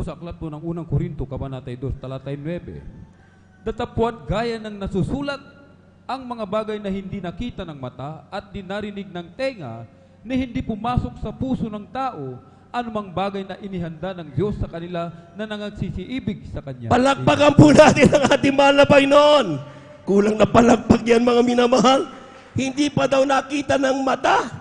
po sa aklat po ng unang Korinto, Kabanata 2, talatay 9. Datapwat gaya ng nasusulat ang mga bagay na hindi nakita ng mata at di narinig ng tenga, na hindi pumasok sa puso ng tao, anumang bagay na inihanda ng Diyos sa kanila na nangagsisiibig sa Kanya. Palakpakan po natin ang ating mahal na Panginoon. Kulang na palakpak yan, mga minamahal. Hindi pa daw nakita ng mata,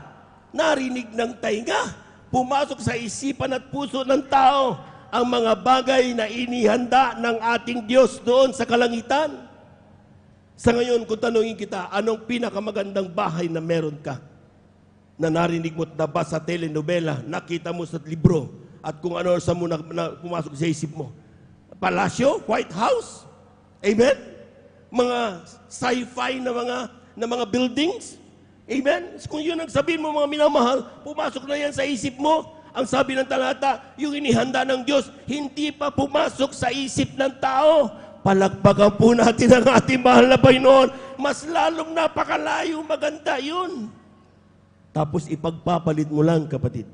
narinig ng tainga, pumasok sa isipan at puso ng tao ang mga bagay na inihanda ng ating Diyos doon sa kalangitan. Sa ngayon, kung tanungin kita, anong pinakamagandang bahay na meron ka? Na narinig mo at nabasa sa telenovela, nakita mo sa libro, at kung ano sa mo na pumasok sa isip mo. Palasyo? White House? Amen? Mga sci-fi na mga buildings? Amen? Kung yun ang sabihin mo, mga minamahal, pumasok na yan sa isip mo. Ang sabi ng talata, yung inihanda ng Diyos, hindi pa pumasok sa isip ng tao. Palakpakan po natin ang ating mahal na Panginoon. Mas lalong napakalayo, maganda yun. Tapos ipagpapalit mo lang, kapatid.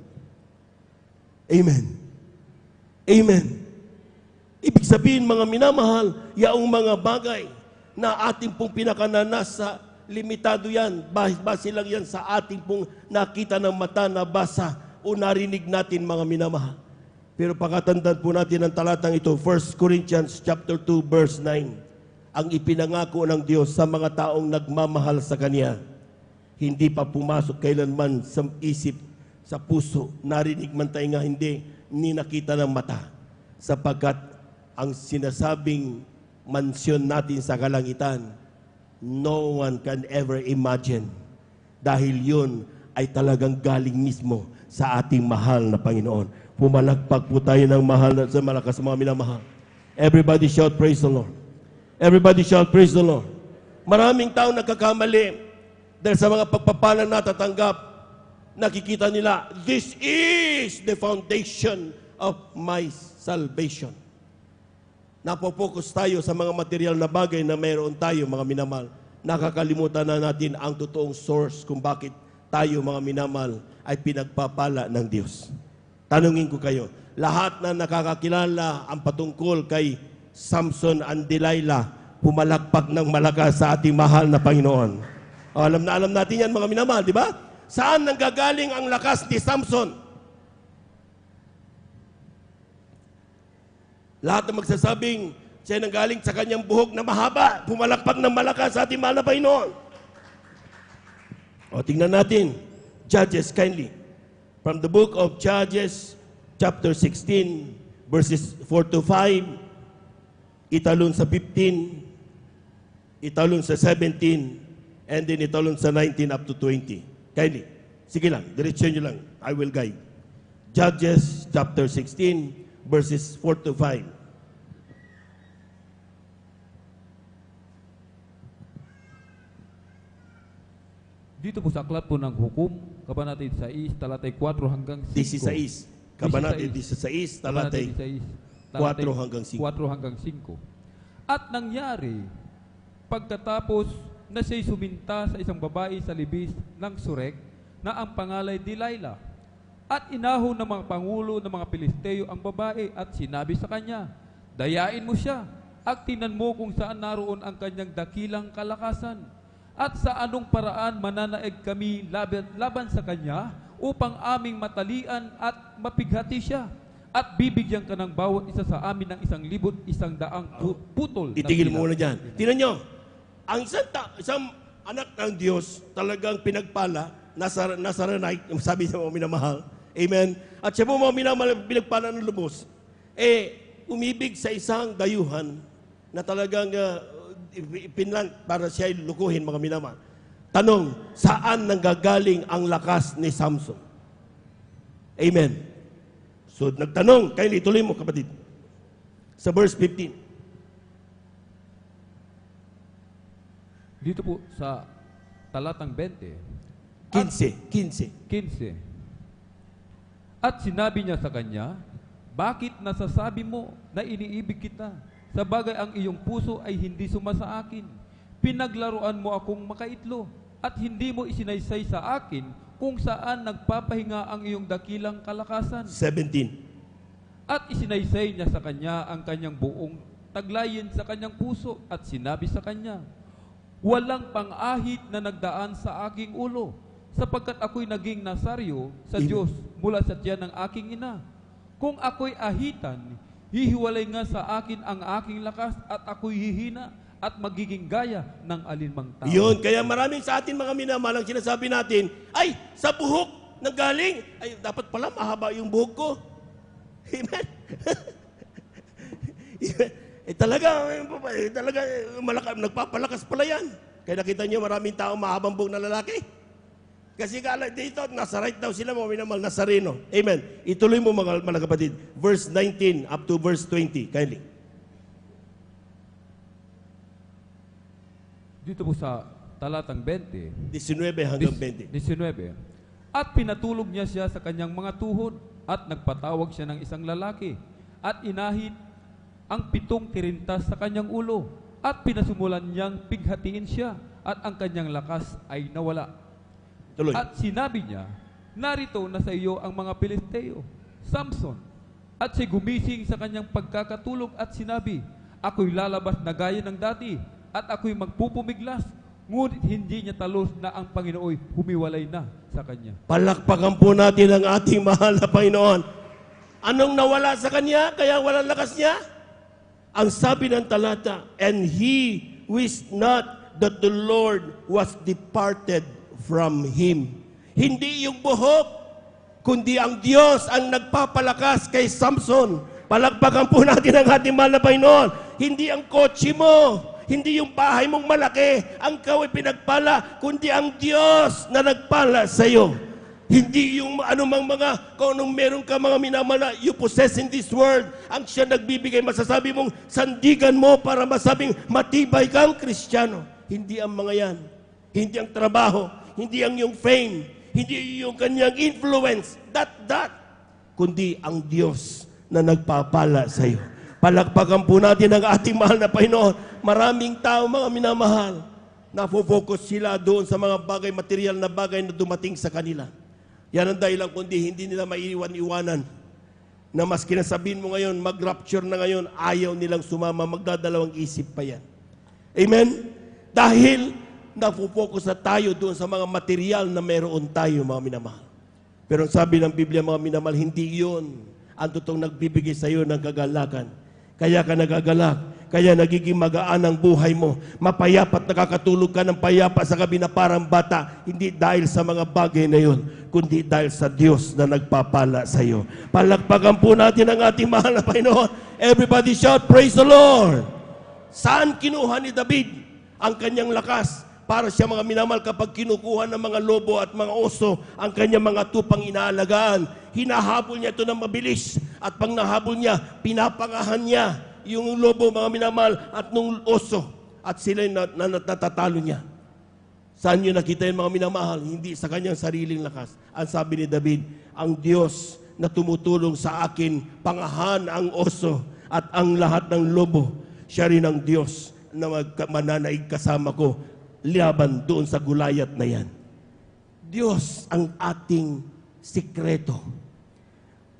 Amen. Amen. Ibig sabihin, mga minamahal, yaong mga bagay na ating pong pinakananasa, limitado yan. Base lang yan sa ating pong nakita ng mata, nabasa o narinig natin, mga minamahal. Pero pagkatandaan po natin ang talatang ito, 1 Corinthians chapter 2, verse 9. Ang ipinangako ng Diyos sa mga taong nagmamahal sa Kanya, hindi pa pumasok kailanman sa isip, sa puso, narinig man tayo nga, hindi nakita ng mata. Sapagkat ang sinasabing mansyon natin sa kalangitan, no one can ever imagine. Dahil yun ay talagang galing mismo sa ating mahal na Panginoon. Pumalagpag po tayo ng mahal na sa malakas mga minamahal. Everybody shout, praise the Lord. Everybody shout, praise the Lord. Maraming tao nagkakamali dahil sa mga pagpapalang natatanggap, nakikita nila, this is the foundation of my salvation. Napopokus tayo sa mga material na bagay na mayroon tayo, mga minamahal. Nakakalimutan na natin ang totoong source kung bakit tayo, mga minamahal, ay pinagpapala ng Diyos. Tanungin ko kayo, lahat na nakakakilala ang patungkol kay Samson and Delilah, pumalakpak ng malakas sa ating mahal na Panginoon. O, alam natin yan, mga minamahal, di ba? Saan nanggagaling ang lakas ni Samson? Lahat na magsasabing siya nanggaling sa kanyang buhok na mahaba, pumalakpak ng malakas sa ating mahal na Panginoon. O, tingnan natin. Judges, kindly. From the book of Judges, chapter 16, verses 4 to 5, italon sa 15, italon sa 17, and then italon sa 19 up to 20. Kindly. Sige lang, diretsyon nyo lang. I will guide. Judges, chapter 16, verses 4 to 5. Dito po sa aklat po ng hukom, Kabanata 16, talatay 4 hanggang 5. 16. Kabanata 16, talatay 4 hanggang 5. 4 hanggang 5. At nangyari, pagkatapos na siya'y suminta sa isang babae sa libis ng Surek, na ang pangalay Delilah, at inahon ng mga pangulo ng mga Pilisteo ang babae at sinabi sa kanya, dayain mo siya, at tingnan mo kung saan naroon ang kanyang dakilang kalakasan. At sa anong paraan mananaig kami laban sa kanya upang aming matalian at mapighati siya. At bibigyan ka ng bawat isa sa amin ng 1,100 putol. Itigil mo muna dyan. Tingnan nyo, ang isang anak ng Diyos talagang pinagpala, Nazarenite, sabi sa mga minamahal. Amen. At siya po mga minamahal, pinagpala ng lubos. Umibig sa isang dayuhan na talagang pinlan para siya lukuhin, mga minamahal. Tanong, saan nanggagaling ang lakas ni Samson? Amen. So, nagtanong, kayo ituloy mo, kapatid. Sa verse 15. Dito po sa talatang 20. 15. At sinabi niya sa kanya, bakit nasasabi mo na iniibig kita? Sa bagay ang iyong puso ay hindi suma sa akin. Pinaglaruan mo akong makaitlo at hindi mo isinaysay sa akin kung saan nagpapahinga ang iyong dakilang kalakasan. 17. At isinaysay niya sa kanya ang kanyang buong taglayin sa kanyang puso at sinabi sa kanya, walang pang-ahit na nagdaan sa aking ulo, sapagkat ako'y naging nasaryo sa Diyos mula sa tiyan ng aking ina. Kung ako'y ahitan, hihiwalay nga sa akin ang aking lakas at ako'y hihina at magiging gaya ng alinmang tao. Yun, kaya maraming sa atin mga minamahal ang sinasabi natin, ay, sa buhok nanggaling, ay, dapat pala mahaba yung buhok ko. Amen? talaga, nagpapalakas pala yan. Kaya nakita niyo maraming tao mahabang buhok na lalaki. Kasi kala dito, nasa right daw sila, mga minamahal, Nazareno. Amen. Ituloy mo mga kapatid. Verse 19 up to verse 20. Kindly. Dito po sa talatang 20, 19 hanggang 20. 19. At pinatulog niya siya sa kanyang mga tuhod at nagpatawag siya ng isang lalaki at inahit ang 7 tirintas sa kanyang ulo at pinasumulan niyang pighatiin siya at ang kanyang lakas ay nawala. Tuloy. At sinabi niya, narito na sa iyo ang mga Pilisteo, Samson. At siya gumising sa kanyang pagkakatulog at sinabi, ako'y lalabas na gaya ng dati at ako'y magpupumiglas. Ngunit hindi niya talos na ang Panginooy humiwalay na sa kanya. Palakpakan po natin ang ating mahal na Panginoon. Anong nawala sa kanya kaya walang lakas niya? Ang sabi ng talata, and he wished not that the Lord was departed from him. Hindi yung buhok, kundi ang Diyos ang nagpapalakas kay Samson. Palakpakan po natin ang ating mahal na Panginoon. Hindi ang kotse mo, hindi yung bahay mong malaki, ang ikaw ay pinagpala, kundi ang Diyos na nagpala sa iyo. Hindi yung anumang mga, kung anong meron ka mga minamala, you possess in this world, ang siya nagbibigay, masasabi mong sandigan mo para masabing matibay kang Kristiyano. Hindi ang mga yan. Hindi ang trabaho, hindi ang yung fame, hindi yung kanyang influence, that, kundi ang Diyos na nagpapala sa iyo. Palakpakan po natin ang ating mahal na Panginoon. Maraming tao, mga minamahal, nafo-focus sila doon sa mga bagay, material na bagay na dumating sa kanila. Yan ang dahilan kundi hindi nila maiiwan-iwanan na mas kinasabihin mo ngayon, mag-rapture na ngayon, ayaw nilang sumama, magdadalawang isip pa yan. Amen? Dahil nafo-focus na tayo doon sa mga material na meron tayo, mga minamahal. Pero sabi ng Biblia, mga minamahal, hindi yun ang totoong nagbibigay sa iyo ng kagalakan. Kaya ka nagagalak, kaya nagiging magaan ang buhay mo. Mapayapa't nakakatulog ka ng payapa sa gabi na parang bata, hindi dahil sa mga bagay na yun, kundi dahil sa Diyos na nagpapala sa iyo. Palakpakan po natin ang ating mahal na Panginoon. Everybody shout, praise the Lord! Saan kinuha ni David ang kanyang lakas? Para siya, mga minamahal, kapag kinukuha ng mga lobo at mga oso ang kanyang mga tupang inaalagaan, hinahabol niya ito ng mabilis. At pag nahabol niya, pinapangahan niya yung lobo, mga minamahal, at nung oso. At sila natatalo niya. Saan niyo nakita yung mga minamahal? Hindi sa kanyang sariling lakas. Ang sabi ni David, ang Diyos na tumutulong sa akin, pangahan ang oso at ang lahat ng lobo. Siya rin ang Diyos na mananaig kasama ko laban doon sa Gulayat na yan. Diyos ang ating sikreto.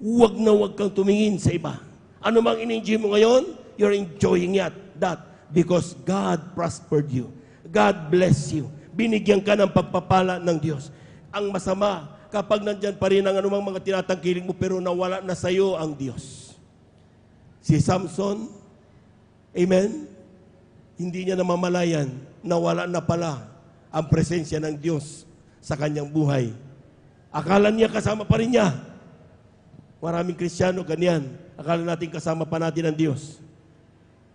Huwag na huwag kang tumingin sa iba. Ano mang in-enjoy mo ngayon, you're enjoying that because God prospered you. God bless you. Binigyan ka ng pagpapala ng Diyos. Ang masama, kapag nandyan pa rin ang anumang mga tinatangkiling mo pero nawala na sa iyo ang Diyos. Si Samson, amen, hindi niya namamalayan, nawala na pala ang presensya ng Diyos sa kanyang buhay. Akala niya kasama pa rin niya. Maraming Kristiyano ganyan. Akala natin kasama pa natin ang Diyos.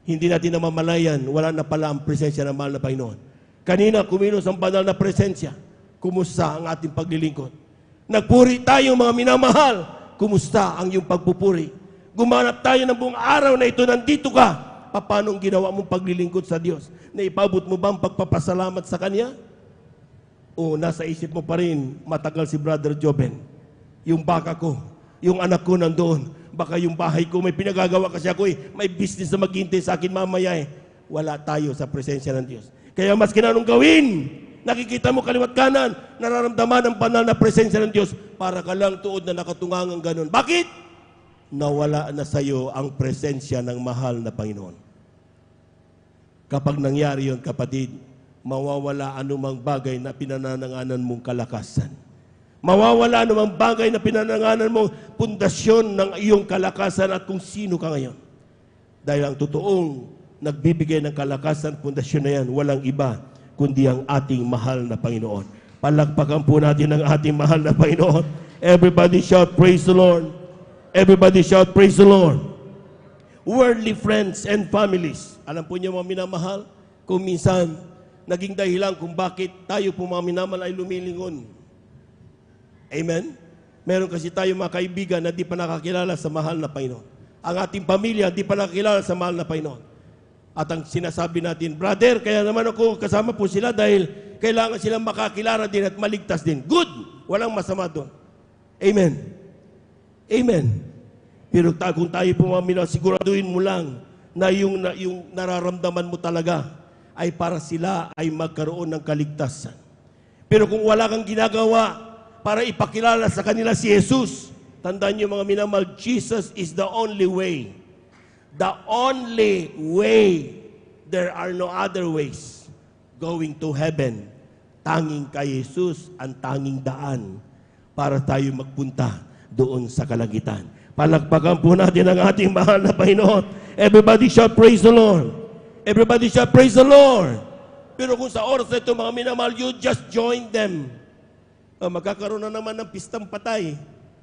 Hindi natin namamalayan, wala na pala ang presensya ng mahal na Panginoon. Kanina, kumilos ang banal na presensya. Kumusta ang ating paglilingkod? Nagpuri tayo, mga minamahal. Kumusta ang iyong pagpupuri? Gumanap tayo ng buong araw na ito, nandito ka. Paano ginawa mong paglilingkod sa Diyos? Naipabot mo ba ang pagpapasalamat sa Kanya? O nasa isip mo pa rin, matagal si Brother Joben. Yung baka ko, yung anak ko nandoon, baka yung bahay ko, may pinagagawa kasi ako may business na maghintay sa akin mamaya Wala tayo sa presensya ng Diyos. Kaya mas kinanong gawin, nakikita mo kaliwat kanan, nararamdaman ang banal na presensya ng Diyos, para ka lang tuod na nakatungangang ganun. Bakit? nawala na sa iyo ang presensya ng mahal na Panginoon. Kapag nangyari yun, kapatid, mawawala anumang bagay na pinanananganan mong kalakasan. Mawawala anumang bagay na pinananganan mong pundasyon ng iyong kalakasan at kung sino ka ngayon. Dahil ang totoong nagbibigay ng kalakasan, pundasyon na yan, walang iba, kundi ang ating mahal na Panginoon. Palakpakan po natin ang ating mahal na Panginoon. Everybody shout, praise the Lord. Everybody shout, praise the Lord. Worldly friends and families. Alam po niyo mga minamahal, kung minsan, naging dahilan kung bakit tayo po mga minamahal ay lumilingon. Amen? Meron kasi tayo mga kaibigan na di pa nakakilala sa mahal na Panginoon. Ang ating pamilya di pa nakakilala sa mahal na Panginoon. At ang sinasabi natin, brother, kaya naman ako kasama po sila dahil kailangan silang makakilala din at maligtas din. Good! Walang masama doon. Amen. Amen. Pero kung tayo po mga minamahal, siguraduhin mo lang na yung nararamdaman mo talaga ay para sila ay magkaroon ng kaligtasan. Pero kung wala kang ginagawa para ipakilala sa kanila si Jesus, tandaan niyo mga minamahal, Jesus is the only way. The only way. There are no other ways going to heaven. Tanging kay Jesus ang tanging daan para tayo magpunta doon sa kalangitan. Palakpakan po natin ang ating mahal na Panginoon. Everybody shout, praise the Lord. Everybody shout, praise the Lord. Pero kung sa oras na ito, mga minamahal, you just join them. Magkakaroon na naman ng pistang patay.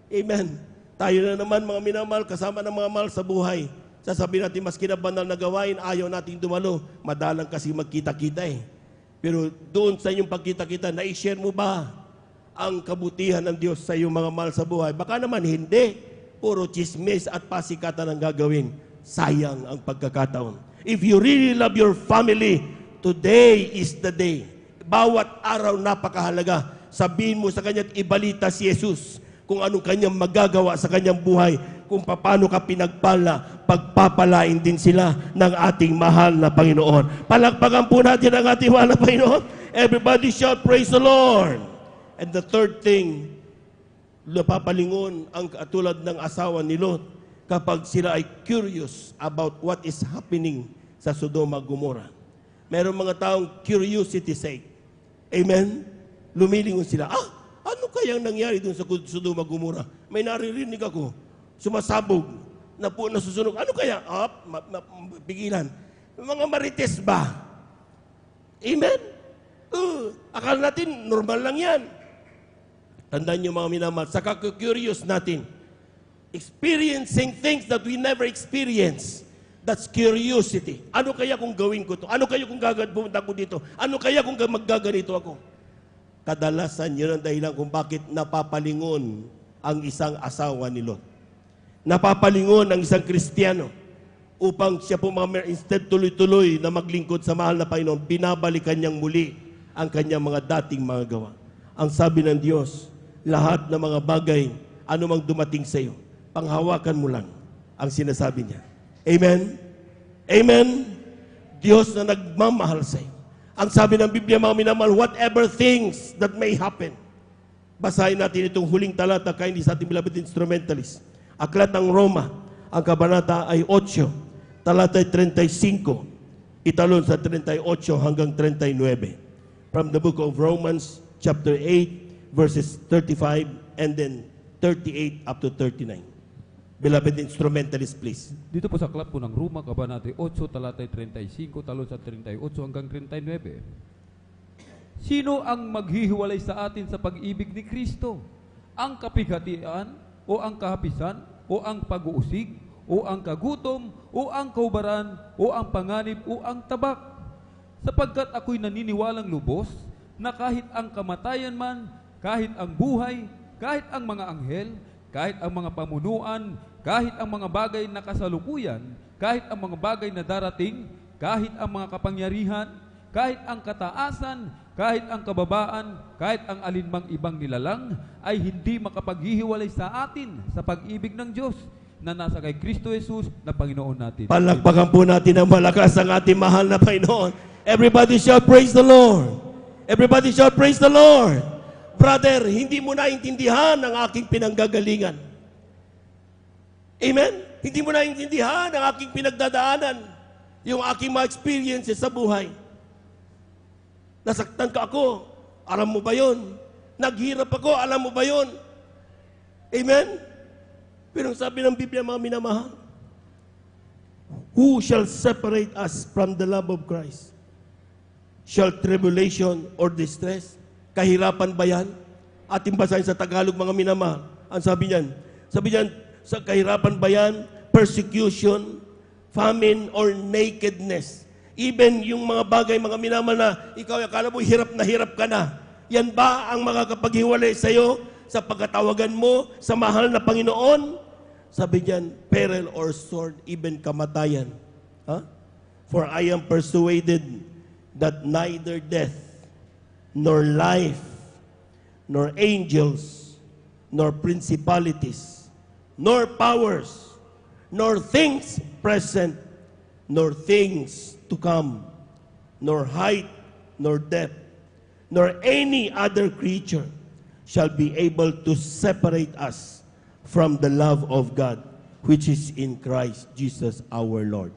Amen. Tayo na naman, mga minamahal, kasama ng mga mahal sa buhay. Sasabihin natin, maski na banal na gawain, ayaw nating dumalo. Madalang kasi magkita-kita eh. Pero doon sa inyong pagkita-kita, na-share mo ba ang kabutihan ng Diyos sa iyong mga mahal sa buhay? Baka naman hindi. Puro chismis at pasikatan ang gagawin. Sayang ang pagkakataon. If you really love your family, today is the day. Bawat araw napakahalaga. Sabihin mo sa kanya at ibalita si Jesus kung anong kanyang magagawa sa kanyang buhay, kung paano ka pinagpala, pagpapalain din sila ng ating mahal na Panginoon. Palakpakan po natin ang ating mahal na Panginoon. Everybody shout, praise the Lord. And the third thing, napapalingon ang katulad ng asawa ni Lot kapag sila ay curious about what is happening sa Sodoma Gomorrah. Merong mga taong curiosity sake. Amen? Lumilingon sila. Ano kayang nangyari doon sa Sodoma Gomorrah? May naririnig ako. Sumasabog. Nasusunog. Ano kaya? Pigilan. Mga marites ba? Amen? Akala natin, normal lang yan. Tandaan niyo mga minamahal, sa curious natin, experiencing things that we never experience. That's curiosity. Ano kaya kung gawin ko to? Ano kaya kung pumunta ko dito? Ano kaya kung maggaganito ako? Kadalasan yun ang dahilan kung bakit napapalingon ang isang asawa ni Lot. Napapalingon ang isang Kristiyano upang siya po instead tuloy-tuloy na maglingkod sa mahal na Panginoon, binabalikan niyang muli ang kanyang mga dating mga gawa. Ang sabi ng Diyos, lahat ng mga bagay, anumang dumating sa iyo, panghawakan mo lang ang sinasabi niya. Amen? Amen? Diyos na nagmamahal sa iyo. Ang sabi ng Biblia, mga minamahal, whatever things that may happen. Basahin natin itong huling talata kayo sa ating beloved instrumentalist. Aklat ng Roma, ang kabanata ay 8, talata 35, italon sa 38 hanggang 39. From the book of Romans, chapter 8, verses 35 and then 38 up to 39. Beloved instrumentalist, please. Dito po sa aklat po ng Roma, kabanata 8, talatay 35, talon sa 38 hanggang 39. Sino ang maghihiwalay sa atin sa pag-ibig ni Kristo? Ang kapighatian o ang kahapisan o ang pag-uusig o ang kagutom o ang kaubaran o ang panganib o ang tabak? Sapagkat ako'y naniniwalang lubos na kahit ang kamatayan man, kahit ang buhay, kahit ang mga anghel, kahit ang mga pamunuan, kahit ang mga bagay na kasalukuyan, kahit ang mga bagay na darating, kahit ang mga kapangyarihan, kahit ang kataasan, kahit ang kababaan, kahit ang alinmang ibang nilalang, ay hindi makapaghihiwalay sa atin sa pag-ibig ng Diyos na nasa kay Kristo Jesus na Panginoon natin. Palakpakan po natin ang malakas ang ating mahal na Panginoon. Everybody shout, praise the Lord. Everybody shout, praise the Lord. Brother, hindi mo naintindihan ang aking pinanggagalingan. Amen? Hindi mo naiintindihan ang aking pinagdadaanan, yung aking mga experiences sa buhay. Nasaktan ka ako, alam mo ba yun? Naghirap ako, alam mo ba yun? Amen? Pero ang sabi ng Biblia, mga minamahal, who shall separate us from the love of Christ? Shall tribulation or distress? Kahirapan ba yan? Ating basahin sa Tagalog, mga minamahal. Ang sabi niyan, sa kahirapan ba yan? Persecution, famine, or nakedness. Even yung mga bagay, mga minamahal na ikaw, akala mo hirap ka na. Yan ba ang makakapaghiwalay sa iyo sa pagkatawagan mo sa mahal na Panginoon? Sabi niyan, peril or sword, even kamatayan. For I am persuaded that neither death, nor life, nor angels, nor principalities, nor powers, nor things present, nor things to come, nor height, nor depth, nor any other creature shall be able to separate us from the love of God, which is in Christ Jesus our Lord.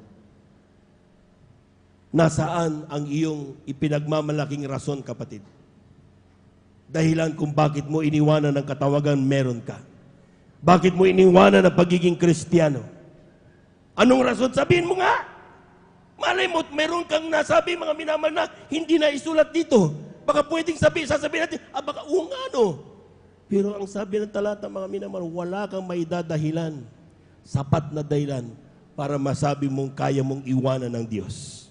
Nasaan ang iyong ipinagmamalaking rason, kapatid? Dahilan kung bakit mo iniwanan ng katawagan, meron ka. Bakit mo iniwanan ang pagiging Kristiyano? Anong rason? Sabihin mo nga. Malay mo, meron kang nasabi, mga minamahal, na hindi na isulat dito. Baka pwedeng sasabihin natin, baka no. Pero ang sabi ng talata, mga minamahal, wala kang maidadahilan, sapat na dahilan, para masabi mong kaya mong iwanan ng Diyos.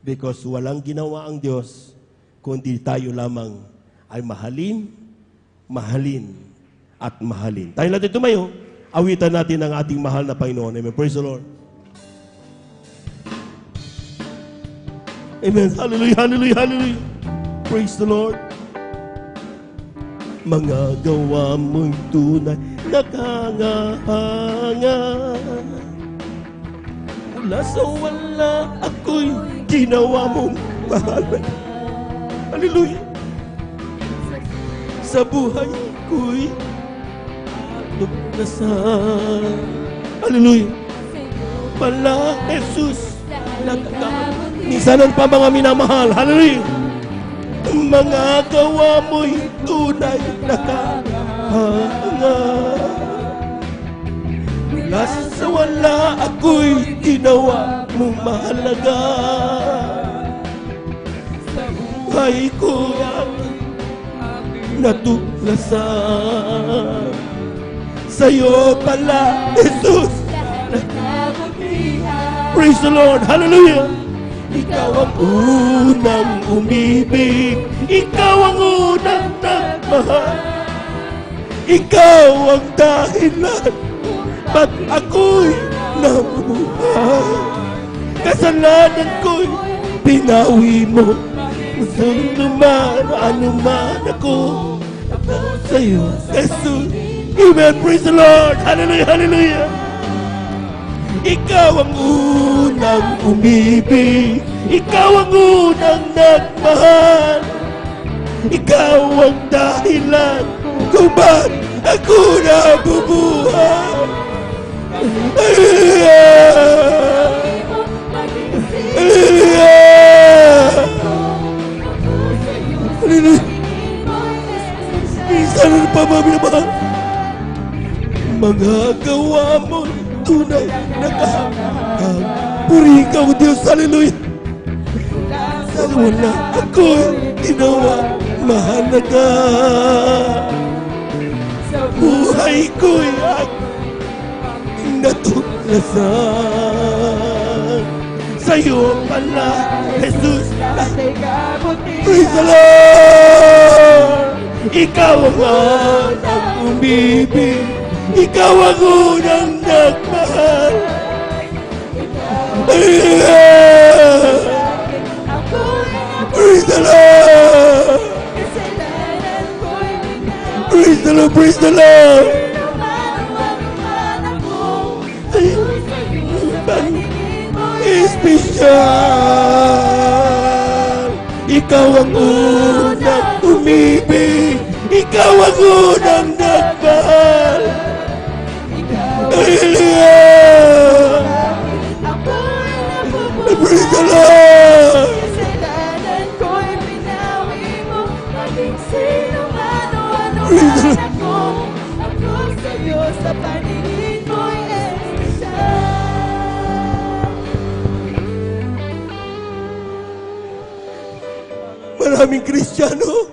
Because walang ginawa ang Diyos, kundi tayo lamang ay mahalin, at mahalin. Tayo natin tumayo, awitan natin ang ating mahal na Panginoon. Amen. Praise the Lord. Amen. Hallelujah, hallelujah, hallelujah. Praise the Lord. Mga gawa mo'y tunay, nakangahanga. Mula sa wala, ako'y ginawa mong mahal. Hallelujah. Sa buhay ko'y lugnasan. Hallelujah. Pala, Jesus, minsanan pa, mga minamahal. Hallelujah. Mga gawa mo'y tunay nakahanga. Mula sa wala, ako'y ginawa mong mahalaga. Buhay ko'y natuklasan. Sa'yo pala, Jesus. Praise the Lord. Hallelujah. Ikaw ang unang umibig, ikaw ang unang nagmahal, ikaw ang dahilan ba't ako'y nabuhay. Kasalanan ko'y pinawi mo, ano man ako sa'yo, Jesus. Amen. Praise the Lord. Hallelujah, hallelujah. Ikaw ang unang umibig, ikaw ang unang nagmahal, ikaw ang dahilan kung ba't ako nabubuhay. Minsan ano pa ba minamahal? Mga gawa mo tunay nakahanggang. Purihin ka, O Diyos. Hallelujah. Wala ako'y ginawa mahalaga. Buhay ko'y natuklasan. Sa'yo pala, Jesus. Praise the Lord. Ikaw ang unang umibig, ikaw ang unang nagmahal. Praise the Lord. Praise the Lord. Praise the Lord. Espesyal. Ikaw ang unang umibig, ikaw ang unang nagmahal. daming Kristiyano,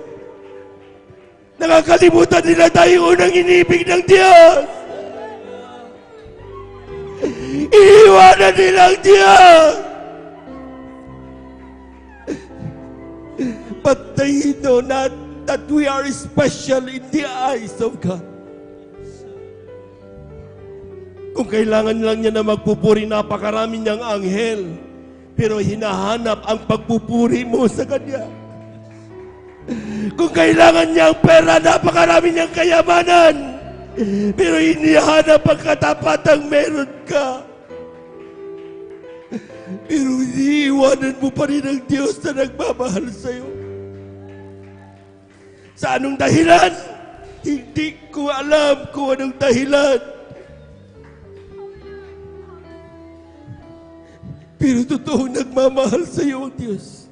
nakakalimutan nila tayo unang inibig ng Diyos. Iniwanan nilang Diyos. But they know not that we are special in the eyes of God. Kung kailangan lang niya na magpupuri, napakarami niyang anghel, pero hinahanap ang pagpupuri mo sa Kanya. Kung kailangan niya ang pera, napakarami niyang kayamanan, pero hinihanap ang katapatang meron ka. Pero iniiwanan mo pa rin ang Diyos na nagmamahal sa'yo. Sa anong dahilan? Hindi ko alam kung anong dahilan. Pero totoo nagmamahal sa iyo ang Diyos.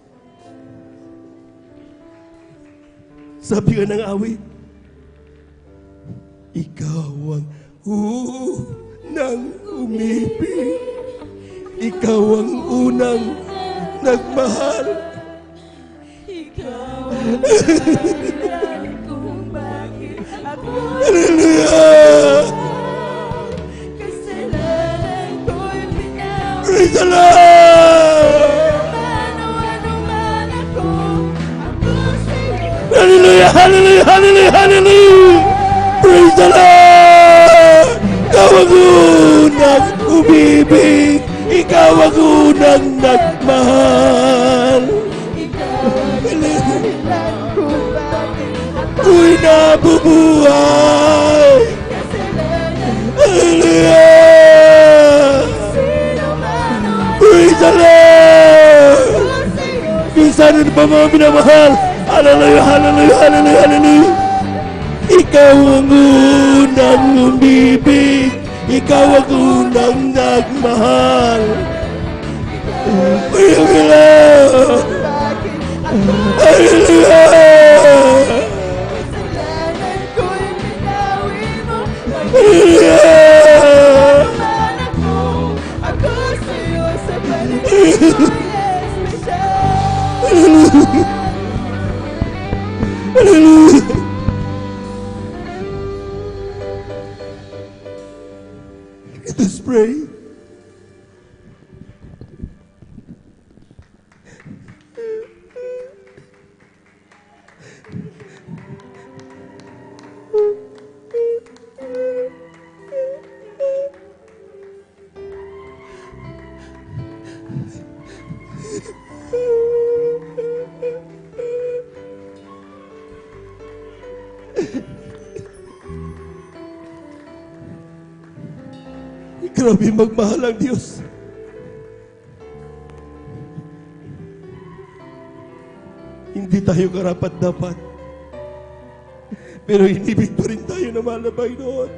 Sabi nga ng awit, ikaw ang unang umibig. Ikaw ang unang nagmahal. Ikaw ang dahilan kung bakit ako Hallelujah! kasalanan ko'y binawi. Praise the Lord! Ano man ako sa'yo. Hallelujah! Hallelujah! Hallelujah! Hallelujah! Praise the Lord! Ikaw ang unang umibig. Ikaw ang unang nagmahal. Ikaw ang dahilan kung bakit ako Ako'y nabubuhay. kasalanan. Hallelujah! Sino man o Praise the Lord! ano sa'yo. Minsan ano pa mga minamahal? Hallelujah! Hallelujah! Hallelujah! Hallelujah! Ikaw ang unang umibig. Ikaw ang unang nagmahal. Hallelujah! Hallelujah! Kasalanan ko'y binawi mo. Hallelujah! Man ako sa'yo sa paligid ko'y espesyal. Hallelujah! Let us pray. Grabe magmahal ang Diyos. Hindi tayo karapat-dapat. Pero inibig pa rin tayo na mahal na Panginoon.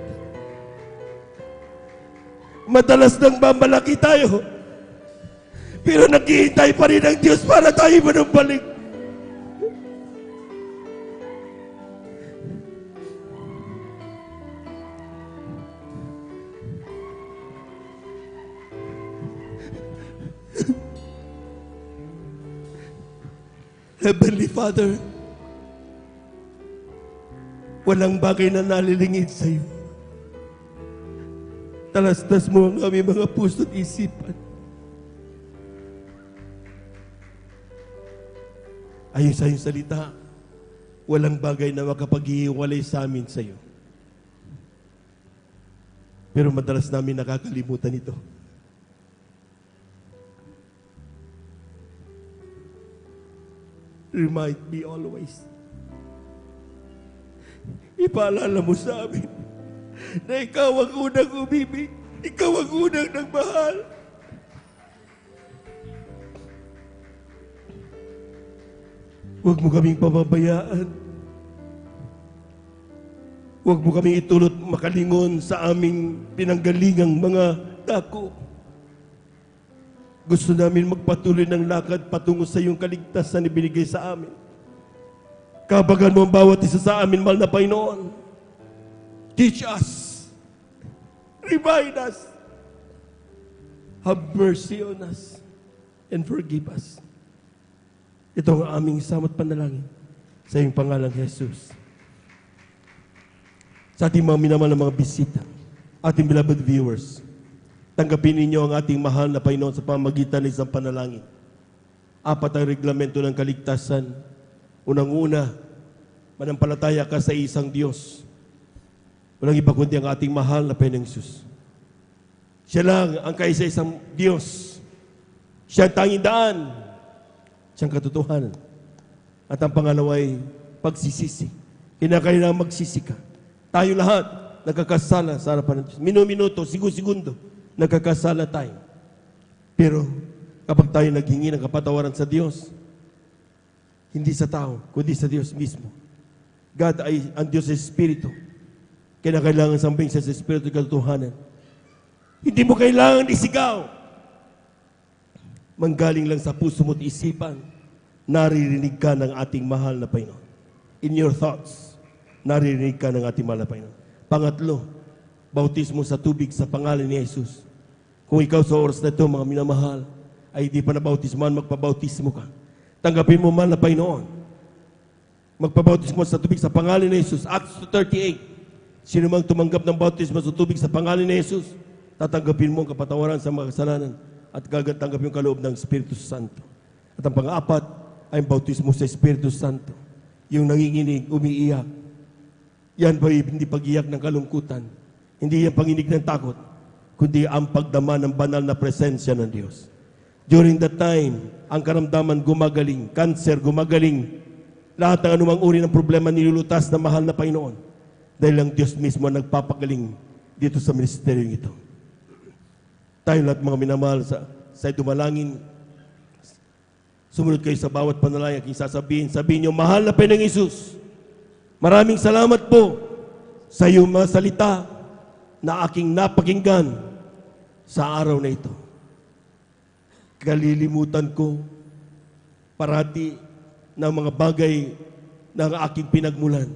Madalas nang mamalaki tayo. Pero naghihintay pa rin ang Diyos para tayo manumbalik. Heavenly Father, walang bagay na nalilingid sa iyo. Talastas mo ang aming mga puso't isipan. Ayon sa iyong salita, walang bagay na makapaghihiwalay sa amin sa iyo. Pero madalas namin nakakalimutan ito. Remind me always. Ipaalala mo sa amin na ikaw ang unang umibig, ikaw ang unang nagmahal. Huwag mo kaming pababayaan. Huwag mo kaming itulot makalingon sa aming pinanggalingang mga dako. Gusto namin magpatuloy ng lakad patungo sa iyong kaligtasan na binigay sa amin. Kabagan mo ang bawat isa sa amin, mahal na Panginoon. Teach us. Remind us. Have mercy on us. And forgive us. Ito ang aming samot panalangin sa iyong pangalan, Jesus. Sa ating mga minamahal na mga bisita, ating beloved viewers, tanggapin ninyo ang ating mahal na Panginoon sa pamagitan ng isang panalangin. 4 ang reglamento ng kaligtasan. Unang-una, manampalataya ka sa isang Diyos. Walang iba kundi ang ating mahal na Panginoong Jesus. Siya lang ang kaisa-isang Diyos. Siya ang tanging daan. Siya ang katotohanan. At ang pangalawa ay pagsisisi. Kinakailangan magsisi ka. Tayo lahat nagkakasala sa harapan ng Diyos. Minuto, segundo, nagkakasala tayo. Pero kapag tayo naghingi ng kapatawaran sa Diyos, hindi sa tao, kundi sa Diyos mismo. God ay ang Diyos sa Espiritu. Kinakailangan sambing sa Espiritu ng katotohanan. Hindi mo kailangan isigaw. Manggaling lang sa puso mo't isipan, naririnig ka ng ating mahal na Panginoon. In your thoughts, naririnig ka ng ating mahal na Panginoon. Pangatlo, bautismo sa tubig sa pangalan ni Jesus. Kung ikaw sa oras na ito, mga minamahal, ay hindi pa nabautisman, magpabautismo ka. Tanggapin mo mahal na Panginoon. Magpabautismo sa tubig sa pangalan ni Jesus. Acts 38. Sino mang tumanggap ng bautismo sa tubig sa pangalan ni Jesus, tatanggapin mo ang kapatawaran sa mga kasalanan at tanggapin yung kaloob ng Espiritu Santo. At ang pang-apat ay ang bautismo sa Espiritu Santo. Yung nanginginig, umiiyak. Yan ba hindi pag-iyak ng kalungkutan? Hindi yan panginig ng takot, kundi ang pagdama ng banal na presensya ng Diyos. During that time, ang karamdaman gumagaling, cancer gumagaling, lahat ng anumang uri ng problema nilulutas na mahal na Panginoon. Dahil ang Diyos mismo ang nagpapagaling dito sa ministeryo ito. Tayo lahat mga minamahal sa dumalangin, sumunod kayo sa bawat panalangin aking sabihin nyo, mahal na Panginoong Hesus, maraming salamat po sa iyong mga salita na aking napakinggan sa araw na ito. Kalilimutan ko parati ng mga bagay na aking pinagmulan.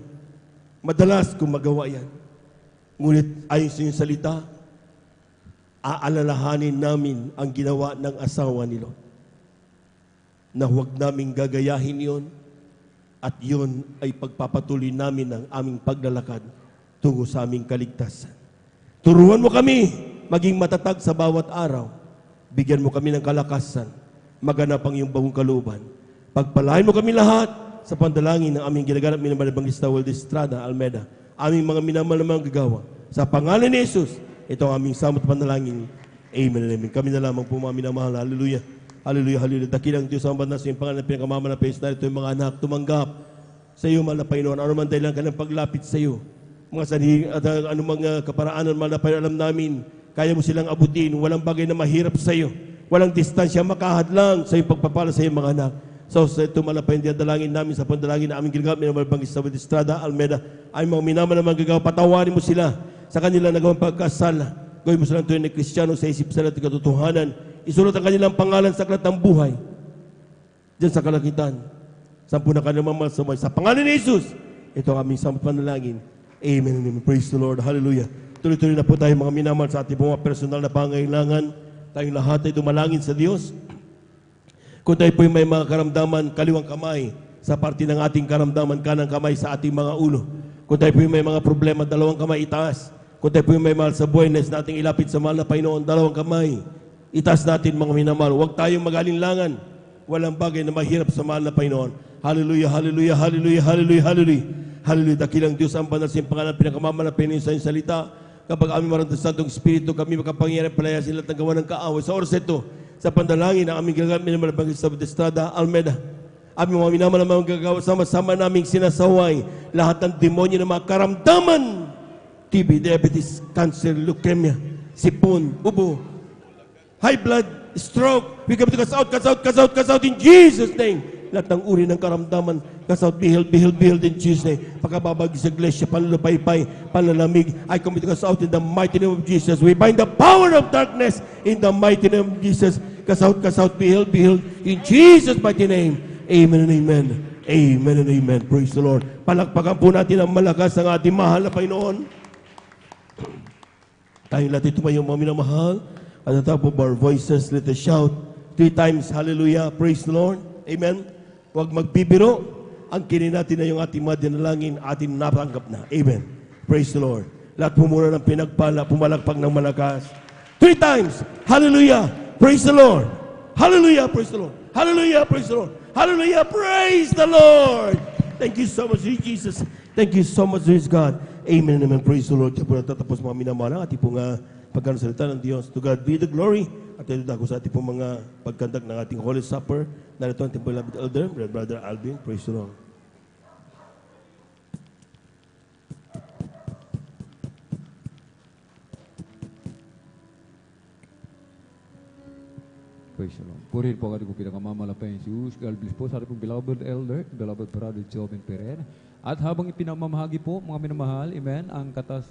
Madalas kong magawa yan. Ngunit ayon sa iyong salita, aalalahanin namin ang ginawa ng asawa ni Lot. Na huwag naming gagayahin yon at yon ay pagpapatuloy namin ang aming paglalakad tungo sa aming kaligtasan. Turuan mo kami maging matatag sa bawat araw. Bigyan mo kami ng kalakasan, maganap ang iyong bagong kalooban. Pagpalain mo kami lahat sa pandalangin ng aming ginaganap minamahal Evangelista Waldo Estrada Almeida, aming mga minamahal na mga gagawa. Sa pangalan ni Jesus, ito ang aming samot panalangin. Amen and amen. Kami na lamang po mga minamahal. Hallelujah. Hallelujah, hallelujah. Dakilang Diyos ang banal sa iyong pangalan na pinakamamanapis na ito yung mga anak tumanggap sa iyo, mahal na Panginoon. Ano man dahilan ka ng paglapit sa iyo. Mga sanhi at anumang kaparaanan, mahal na Panginoon, alam namin, kaya mo silang abutin. Walang bagay na mahirap sa iyo. Walang distansya makahadlang sa iyong pagpapala sa iyong mga anak. So sa ito, mahal na Panginoon, dalangin namin sa pandalangin na aming ginagamit, minamahal Evangelista Waldo Estrada Almeida, ay mga minamahal na mga gagawa, patawarin mo sila sa kanilang nagawang pagkasala. Gawin mo silang tuwing na Kristiyano sa isip sa lahat ng katotohanan. Isulat ang kanilang pangalan sa aklat ng buhay. Diyan sa kalakitan. Sampu na kanilang mamasumay. Sa pangalan ni Jesus, ito ang aming samot panalangin. Amen and amen. Praise the Lord. Hallelujah. Tuloy-tuloy na po tayo mga minamahal sa ating mga personal na pangailangan. Tayong lahat ay dumalangin sa Diyos. Kung tayo po may mga karamdaman, kaliwang kamay sa parte ng ating karamdaman, kanang kamay sa ating mga ulo. Kung tayo po may mga problema, dalawang kamay itaas. Kung tayo po may mahal sa buhay, nais nating ilapit sa mahal na Panginoon, dalawang kamay. Itaas natin mga minamahal. Huwag tayong mag-alinlangan. Walang bagay na mahirap sa mahal na Panginoon. Hallelujah, hallelujah, hallelujah, hallelujah, hallelujah. Hallelujah. Dakilang Diyos ang banal sa iyong pangalan, pinakamamanapin sa iyong salita. Kapag aming maramdaman sa Santong Espiritu, kami makapangyarihan palaya sila at nagawa ng kaaway. Sa oras ito, sa pandalangin na aming gagamit ng Evangelista Waldo Estrada Almeida, aming mga minamahal na mga gagawa, sama-sama naming sinasaway lahat ng demonyo na mga karamdaman. TB, diabetes, cancer, leukemia, sipon, ubo, high blood, stroke. We come to cast out, cast out, cast out, cast out in Jesus' name. Lahat ng uri ng karamdaman, cast out, be healed in Jesus' name. Pagkababagi sa iglesia, panlupaypay, panlalamig, I come to cast out in the mighty name of Jesus. We bind the power of darkness in the mighty name of Jesus. Cast out, be healed in Jesus' mighty name. Amen and amen. Amen and amen. Praise the Lord. Palakpakan po natin ang malakas ng ating mahal na Panginoon. Tayong lahat tumayo mga minamahal. At the top of our voices, let us shout 3 times, hallelujah, praise the Lord. Amen. Huwag magbibiro. Ang kinin natin na yung ating madinalangin, ating natanggap na. Amen. Praise the Lord. Lahat po muna ng pinagpala, pumalakpak ng malakas. 3 times. Hallelujah. Praise the Lord. Hallelujah. Praise the Lord. Hallelujah. Praise the Lord. Hallelujah. Praise the Lord. Thank you so much, Jesus. Thank you so much, Jesus God. Amen. Amen. Praise the Lord. Kaya po natatapos mga minamahal ang ating pong pagkanasalita ng Diyos. To God be the glory. At ito ako sa ating pong mga pagkandak ng ating Holy Supper. Narito ang ating beloved elder, Brother Alvin. Praise the Lord. Praise the Lord. Purihin po ang ating pinakamamalapay si Jesus. God bless po sa ating beloved elder, beloved brother Jobin Pereira. At habang ipinamamahagi po, mga minamahal, amen, ang katas,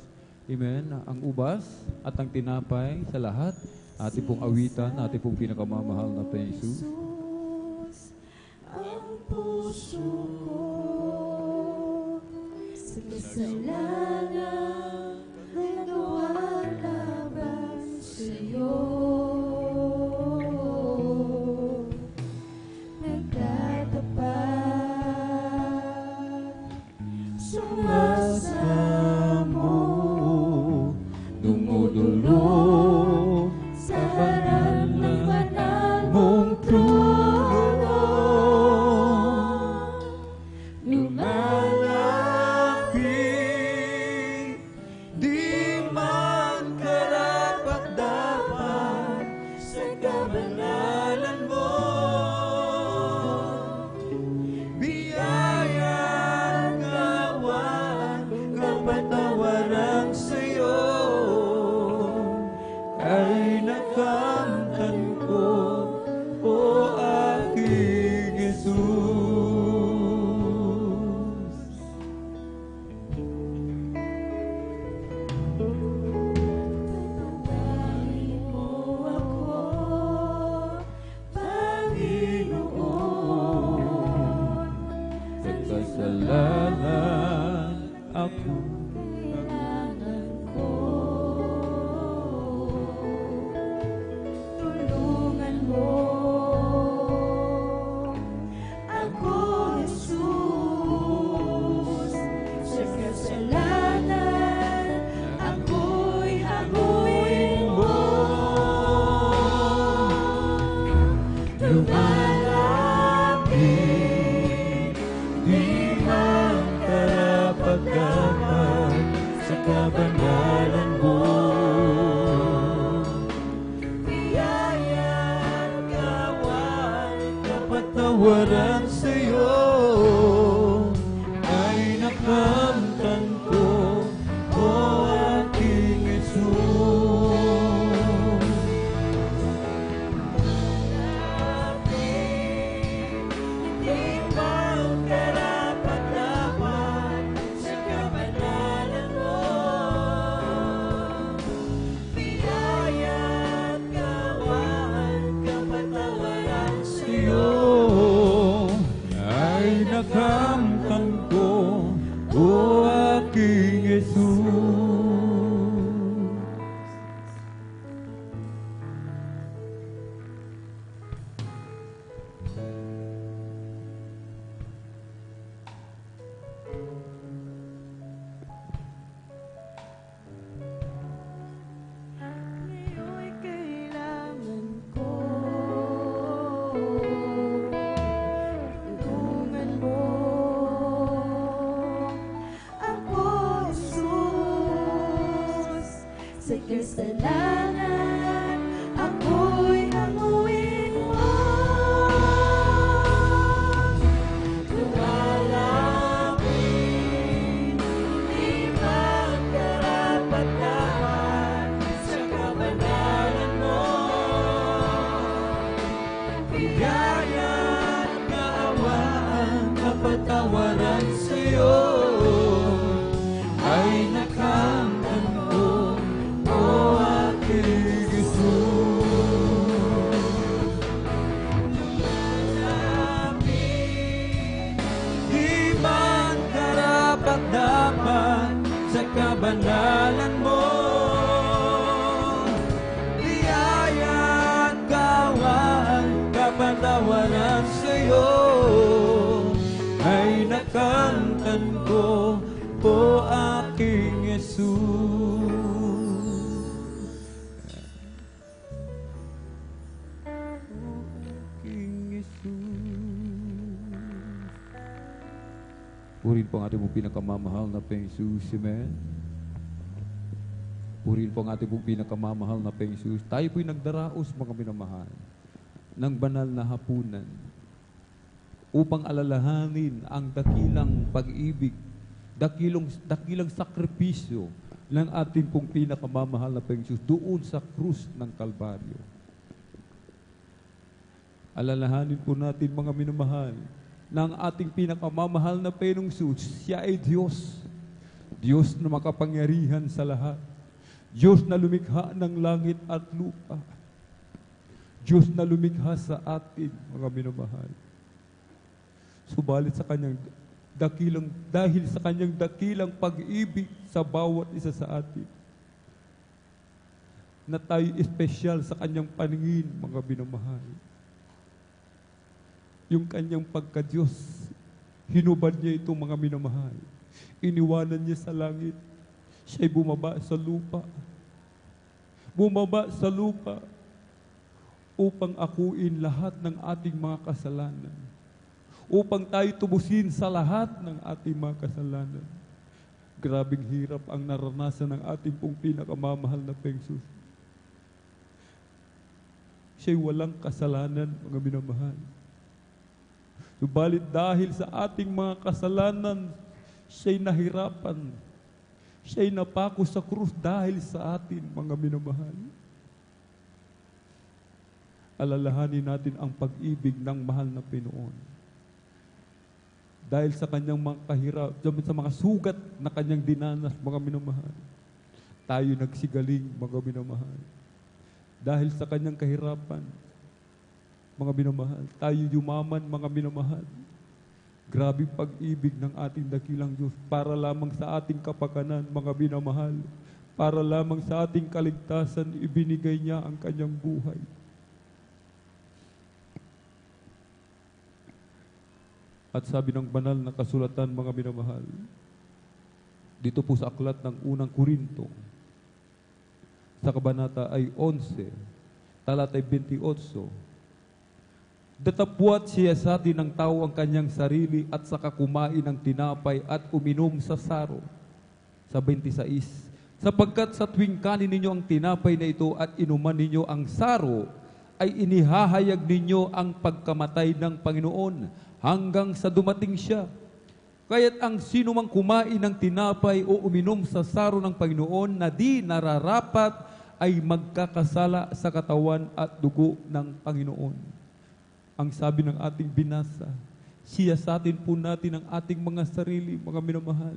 amen, ang ubas at ang tinapay sa lahat, ating pong awitan, ating pong pinakamamahal na Jesus. Ang puso ko sa kasalanan nagawa laban sa'yo. Sumasamo, dumudulog sa banal ng banal mong trono. Lumalapit, di man karapat-dapat sa kabanalan mo. Biyaya kapatawaran sa'yo ay nakamtan ko, o aking Jesus. Pagpapalin mo ako, Panginoon, Sa kasalanan ako kailangan ko. Tulungan mo ako, Jesus. Sa kasalanan ako'y hanguin mo. Lumalapit, di man karapat-dapat sa kabanalan mo. biyaya at kawan, Kapatawaran sa'yo ay nakamtan ko, o aking Jesus. Hindi man karapat-dapat sa kabanalan mo. Biyaya at kawan, kapatawaran sa'yo. Ay nakamtan ko, o aking Jesus. Ngayon'y kailangan ko. Tulungan mo ako, Jesus. Sa kasalanan ako'y hanguin mo. Lumalapit, hindi man karapat-dapat sa kabanalan mo. Biyaya at kaawaan, Kapatawaran sa'yo ay nakamtan ko, o aking Jesus. Di man karapat-dapat sa kabanalan mo. Biyaya at kawan, kapatawaran sa'yo kinakantan ko, o aking Jesus. Aking Jesus. Purihin po ang ating pong pinakamamahal na Panginoong Jesus, amen. Purihin po ang ating pong pinakamamahal na Panginoong Jesus. Tayo po'y nagdaraos, mga minamahal, ng banal na hapunan upang alalahanin ang dakilang pag-ibig, dakilang sakripisyo ng ating pong pinakamamahal na Panginoong Jesus doon sa krus ng Kalbaryo. Alalahanin po natin, mga minamahal, ng ating pinakamamahal na Panginoong Jesus, siya ay Diyos. Diyos na makapangyarihan sa lahat. Diyos na lumikha ng langit at lupa. Diyos na lumikha sa atin, mga minamahal. Subalit sa kanyang dahil sa kanyang dakilang pag-ibig sa bawat isa sa atin, na tayo espesyal sa kanyang paningin, mga minamahal. Yung kanyang pagka-Diyos, hinubad niya itong mga minamahal. Iniwanan niya sa langit. Siya'y bumaba sa lupa. Bumaba sa lupa upang akuin lahat ng ating mga kasalanan. Upang tayo tubusin sa lahat ng ating mga kasalanan. Grabing hirap ang naranasan ng ating pong pinakamamahal na Panginoon. Siya'y walang kasalanan, mga minamahal. Subalit dahil sa ating mga kasalanan, siya'y nahirapan. Siya'y napako sa krus dahil sa atin, mga minamahal. Alalahanin natin ang pag-ibig ng mahal na Panginoon. Dahil sa kanyang mga kahirap, sa mga sugat na kanyang dinanas, mga minamahal, tayo nagsigaling, mga minamahal. Dahil sa kanyang kahirapan, mga minamahal, tayo yumaman, mga minamahal. Grabe pag-ibig ng ating dakilang Diyos para lamang sa ating kapakanan, mga minamahal. Para lamang sa ating kaligtasan, ibinigay niya ang kanyang buhay. At sabi ng banal na kasulatan, mga minamahal, dito po sa aklat ng unang Korinto, sa kabanata ay 11, talatay 28, datapwat siya sa atin ng tao ang kanyang sarili at saka kumain ng tinapay at uminom sa saro. Sa 26, sapagkat sa tuwing kanin ninyo ang tinapay na ito at inuman ninyo ang saro, ay inihahayag ninyo ang pagkamatay ng Panginoon hanggang sa dumating siya. Kaya't ang sino mang kumain ng tinapay o uminom sa saro ng Panginoon na di nararapat ay magkakasala sa katawan at dugo ng Panginoon. Ang sabi ng ating binasa, siya sa atin po natin ang ating mga sarili, mga minamahal.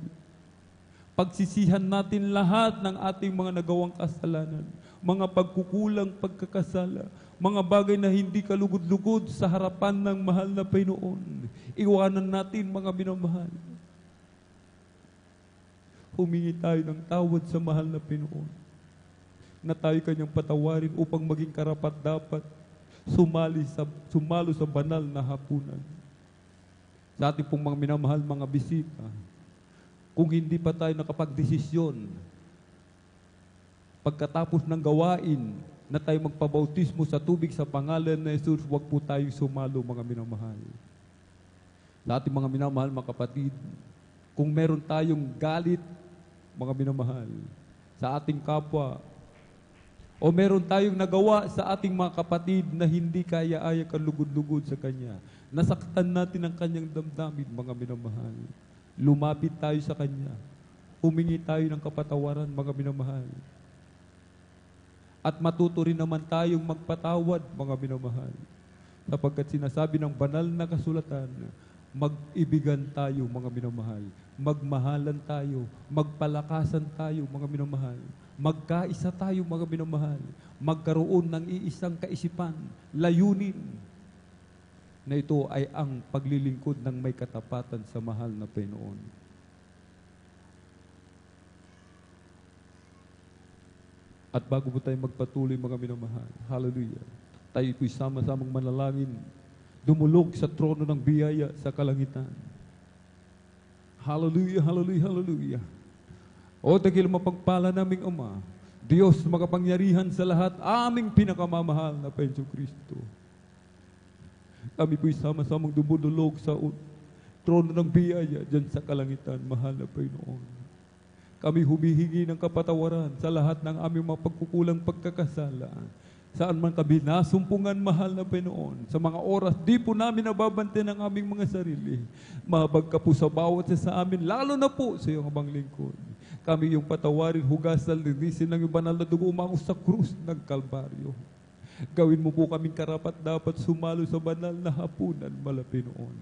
Pagsisihan natin lahat ng ating mga nagawang kasalanan, mga pagkukulang, pagkakasala, mga bagay na hindi kalugod-lugod sa harapan ng mahal na Panginoon. Iwanan natin, mga minamahal. Humingi tayo ng tawad sa mahal na Panginoon, na tayo kanyang patawarin upang maging karapat-dapat sumalo sa banal na hapunan. Sa ating pong mga minamahal, mga bisita, kung hindi pa tayo nakapagdesisyon, pagkatapos ng gawain na tayo magpabautismo sa tubig sa pangalan na Jesus, huwag po tayo sumalo, mga minamahal. Sa ating mga minamahal, mga kapatid, kung meron tayong galit, mga minamahal, sa ating kapwa, o meron tayong nagawa sa ating mga kapatid na hindi kaya-aya kalugod-lugod sa Kanya, nasaktan natin ang Kanyang damdamin, mga minamahal. Lumapit tayo sa Kanya. Humingi tayo ng kapatawaran, mga minamahal. At matuto rin naman tayong magpatawad, mga minamahal. Sapagkat sinasabi ng banal na kasulatan, mag-ibigan tayo, mga minamahal. Magmahalan tayo, magpalakasan tayo, mga minamahal. Magkaisa tayo, mga minamahal. Magkaroon ng iisang kaisipan, layunin, na ito ay ang paglilingkod ng may katapatan sa mahal na Panginoon. At bago po tayo magpatuloy, mga minamahal, hallelujah, tayo po'y sama-samang manalangin, dumulog sa trono ng biyaya sa kalangitan. Hallelujah, hallelujah, hallelujah. O dagil mapagpala naming Ama, Diyos makapangyarihan sa lahat, aming pinakamamahal na Penso Kristo. Kami po'y sama-samang dumudulog sa trono ng biyaya dyan sa kalangitan, mahal na Panginoon. Kami humihingi ng kapatawaran sa lahat ng aming mga pagkukulang pagkakasala. Saan man kami nasumpungan, mahal na Panginoon, sa mga oras, di po namin nababante ng aming mga sarili. Mahabag ka po sa bawat isa sa amin, lalo na po sa iyong abang lingkod. Kami yung patawarin, hugasan, linisin ng iyong banal na dugo umangos sa krus ng Kalbaryo. Gawin mo po kaming karapat dapat sumalo sa banal na hapunan, malapit noon.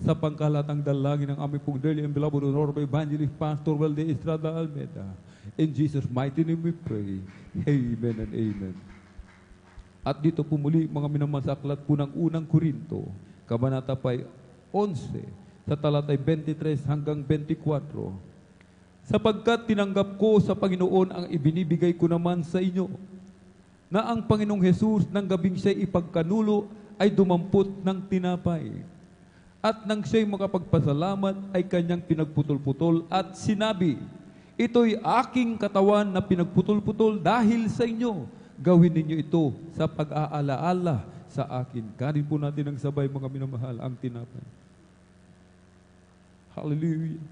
Sa pangkalatang dalangin ng aming pong dearly and beloved Honorable Evangelist Pastor Valde Estrada Almeda. In Jesus' mighty name we pray. Amen and amen. At dito po muli mga minamasaklat po ng unang Korinto, Kabanata 11, sa talatay 23 hanggang 24. Sapagkat tinanggap ko sa Panginoon ang ibinibigay ko naman sa inyo, na ang Panginoong Hesus ng gabing siya'y ipagkanulo ay dumampot ng tinapay. At nang siya'y makapagpasalamat ay kanyang pinagputol-putol at sinabi, ito'y aking katawan na pinagputol-putol dahil sa inyo. Gawin ninyo ito sa pag-aalaala sa akin. Kanin po natin ang sabay mga minamahal ang tinapay. Hallelujah.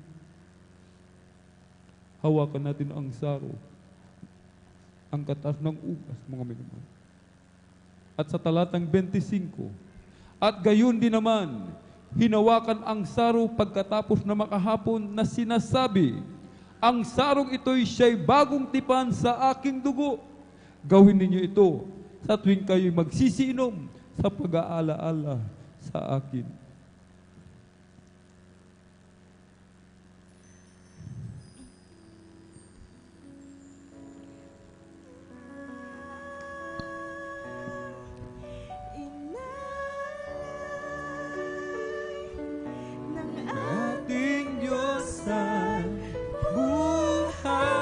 Hawakan natin ang saro, ang katas ng ugas, mga minamahal. At sa talatang 25, at gayon din naman, hinawakan ang saro pagkatapos na makahapon na sinasabi, ang sarong ito'y siya'y bagong tipan sa aking dugo. Gawin ninyo ito sa tuwing kayo'y magsisiinom sa pag-aalaala sa akin. Ating Diyos ay buhay.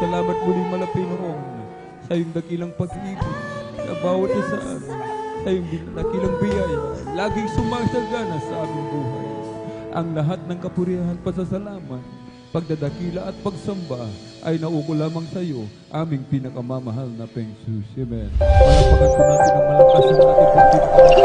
Salamat muli malapit noon sa iyong dakilang pag-ibig sa bawat isa sa iyong dakilang biyaya, laging sumasagana sa aming buhay. Ang lahat ng kapurihan, pasasalamat, pagdadakila at pagsamba ay nauko lamang sa iyo, aming pinakamamahal na Pengsus. Amen. Palapakan po natin ang malakas ng ating pagtitipid.